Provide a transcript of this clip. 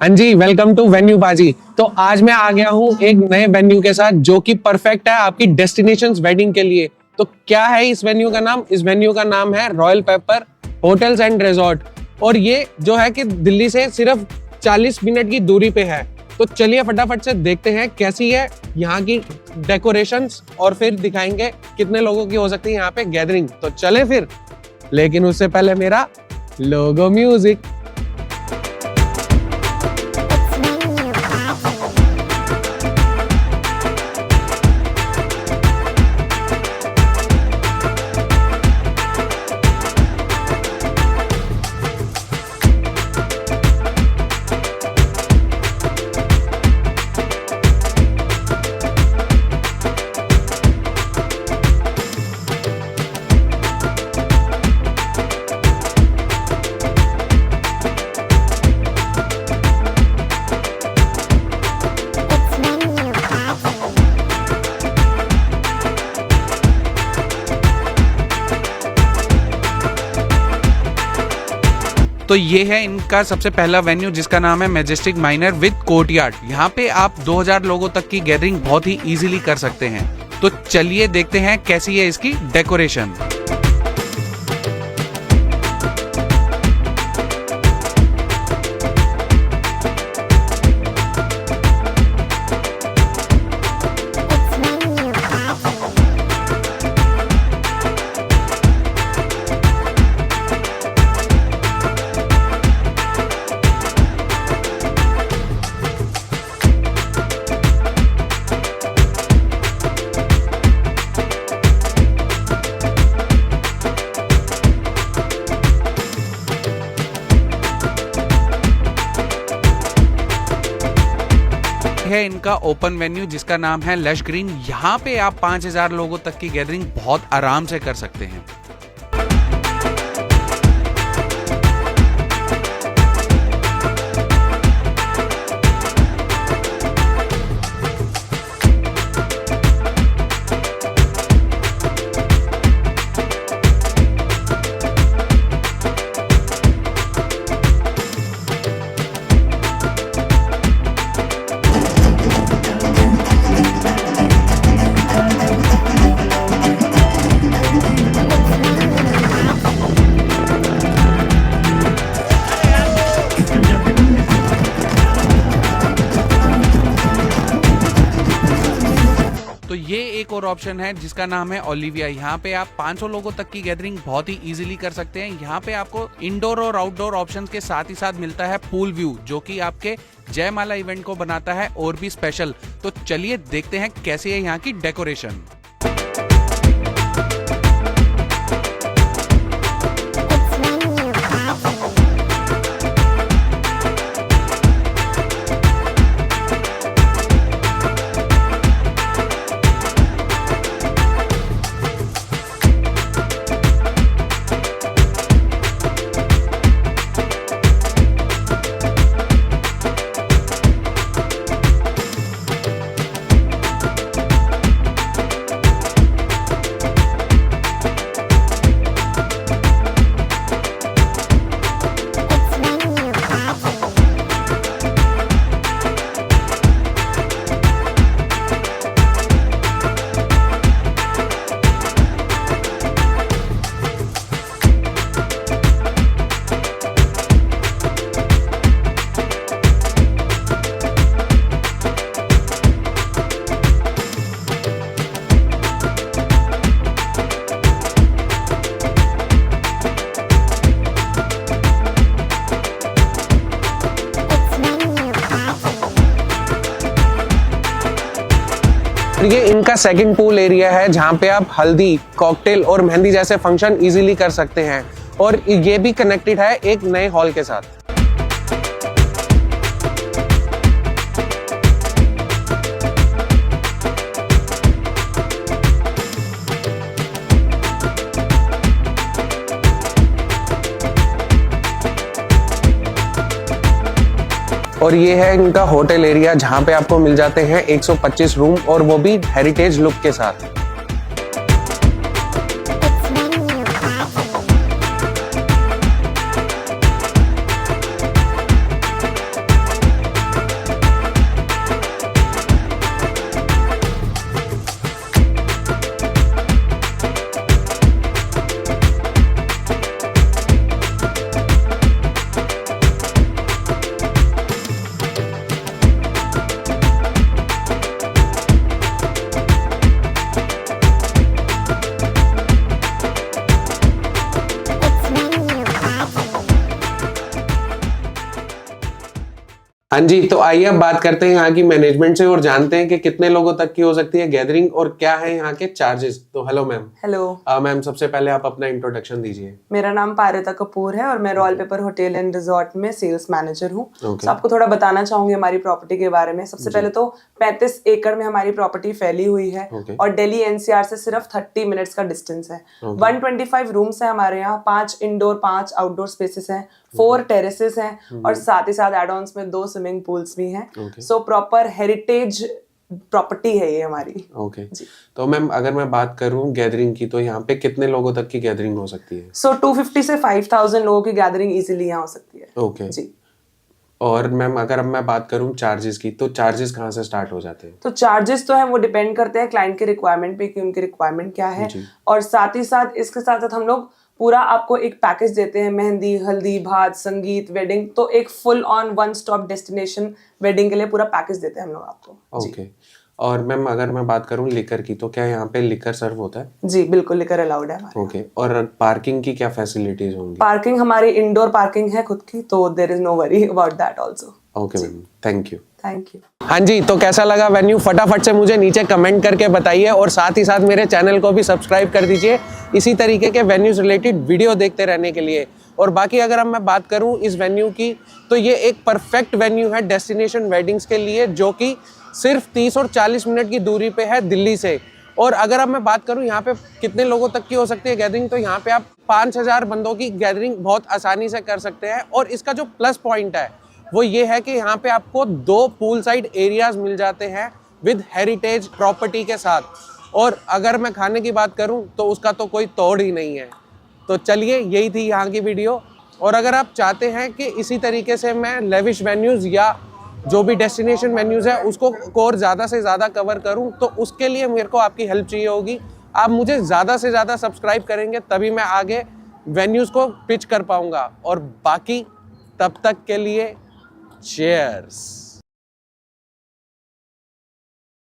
हाँ जी, welcome to venue बाजी। तो आज मैं आ गया हूँ एक नए वेन्यू के साथ जो कि परफेक्ट है आपकी डेस्टिनेशंस वेडिंग के लिए। तो क्या है इस वेन्यू का नाम? इस वेन्यू का नाम है royal paper hotels and resort. और ये जो है कि दिल्ली से सिर्फ 40 मिनट की दूरी पे है। तो चलिए फटाफट से देखते हैं कैसी है यहाँ की डेकोरेशंस और फिर दिखाएंगे कितने लोगों की हो सकती है यहाँ पे गैदरिंग। तो चले फिर, लेकिन उससे पहले मेरा लोगो म्यूजिक। तो ये है इनका सबसे पहला वेन्यू जिसका नाम है मैजेस्टिक माइनर विद कोर्टयार्ड। यहाँ पे आप 2000 लोगों तक की गैदरिंग बहुत ही इजीली कर सकते हैं। तो चलिए देखते हैं कैसी है इसकी डेकोरेशन। है इनका ओपन वेन्यू जिसका नाम है लश ग्रीन। यहाँ पे आप 5000 लोगों तक की गैदरिंग बहुत आराम से कर सकते हैं। तो ये एक और ऑप्शन है जिसका नाम है ओलिविया। यहाँ पे आप 500 लोगों तक की गैदरिंग बहुत ही इजीली कर सकते हैं। यहाँ पे आपको इंडोर और आउटडोर ऑप्शंस के साथ ही साथ मिलता है पूल व्यू, जो कि आपके जयमाला इवेंट को बनाता है और भी स्पेशल। तो चलिए देखते हैं कैसी है यहाँ की डेकोरेशन। ये इनका सेकंड पूल एरिया है जहाँ पे आप हल्दी, कॉकटेल और मेहंदी जैसे फंक्शन इजीली कर सकते हैं। और ये भी कनेक्टेड है एक नए हॉल के साथ। और ये है इनका होटल एरिया जहाँ पे आपको मिल जाते हैं 125 रूम और वो भी हेरिटेज लुक के साथ। हाँ जी, तो आइए अब बात करते हैं यहाँ की मैनेजमेंट से और जानते हैं कि कितने लोगों तक की हो सकती है गैदरिंग और क्या है यहाँ के चार्जेस। तो हेलो मैम। हेलो मैम, सबसे पहले आप अपना इंट्रोडक्शन दीजिए। मेरा नाम पारिता कपूर है और मैं royal paper hotel and resort में सेल्स मैनेजर हूँ। Okay. तो आपको थोड़ा बताना चाहूंगी हमारी प्रॉपर्टी के बारे में। सबसे पहले तो 35 एकड़ में हमारी प्रॉपर्टी फैली हुई है Okay. और दिल्ली एनसीआर से सिर्फ 30 मिनट्स का डिस्टेंस है। 125 रूम्स है हमारे यहाँ, 5 इंडोर 5 आउटडोर स्पेसेस हैं, 4 टेरेसेस हैं और साथ ही साथ एड ऑन्स में 2 स्विमिंग पूल्स भी हैं। सो प्रॉपर हेरिटेज प्रॉपर्टी है ये हमारी। ओके तो मैम, अगर मैं बात करूं गैदरिंग की, तो यहाँ पे कितने लोगों तक की गैदरिंग हो सकती है? सो 250 से 5000 लोगों की गैदरिंग इजीली यहाँ हो सकती है। ओके जी। और मैम, अगर अब मैं बात करूं चार्जेस की, तो चार्जेस कहाँ से स्टार्ट हो जाते हैं? तो चार्जेस तो है वो डिपेंड करते हैं क्लाइंट के रिक्वायरमेंट पे कि उनकी रिक्वायरमेंट क्या है। और साथ ही साथ इसके साथ साथ हम लोग पूरा आपको एक पैकेज देते हैं, मेहंदी, हल्दी, भात, संगीत, वेडिंग, तो एक full on one stop destination wedding के लिए पूरा पैकेज देते हैं हम लोग आपको। ओके और मैम, अगर मैं बात करूं लिकर की, तो क्या यहाँ पे लिकर सर्व होता है? जी बिल्कुल, लिकर अलाउड है हमारे। ओके और पार्किंग की क्या फैसिलिटीज होंगी? पार्किंग हमारी इंडोर पार्किंग है खुद की, तो there is no worry about that also. Okay ma'am, thank you. Thank you. हाँ जी, तो कैसा लगा वेन्यू? फटाफट से मुझे नीचे कमेंट करके बताइए और साथ ही साथ मेरे चैनल को भी सब्सक्राइब कर दीजिए इसी तरीके के वेन्यूज रिलेटेड वीडियो देखते रहने के लिए। और बाकी अगर मैं बात करूं इस वेन्यू की, तो ये एक परफेक्ट वेन्यू है डेस्टिनेशन वेडिंग्स के लिए, जो कि सिर्फ 30 और 40 मिनट की दूरी पे है दिल्ली से। और अगर अब मैं बात करूं यहाँ पे कितने लोगों तक की हो सकती है गैदरिंग, तो यहाँ पे आप 5000 बंदों की गैदरिंग बहुत आसानी से कर सकते हैं। और इसका जो प्लस पॉइंट है वो ये है कि यहाँ पे आपको 2 पूल साइड एरियाज मिल जाते हैं विद हेरिटेज प्रॉपर्टी के साथ। और अगर मैं खाने की बात करूं तो उसका तो कोई तोड़ ही नहीं है। तो चलिए, यही थी यहाँ की वीडियो। और अगर आप चाहते हैं कि इसी तरीके से मैं लेविश वेन्यूज़ या जो भी डेस्टिनेशन वेन्यूज़ है उसको और ज़्यादा से ज़्यादा कवर करूं, तो उसके लिए मेरे को आपकी हेल्प चाहिए होगी। आप मुझे ज़्यादा से ज़्यादा सब्सक्राइब करेंगे तभी मैं आगे वेन्यूज़ को पिच कर पाऊँगा। और बाकी तब तक के लिए चीयर्स।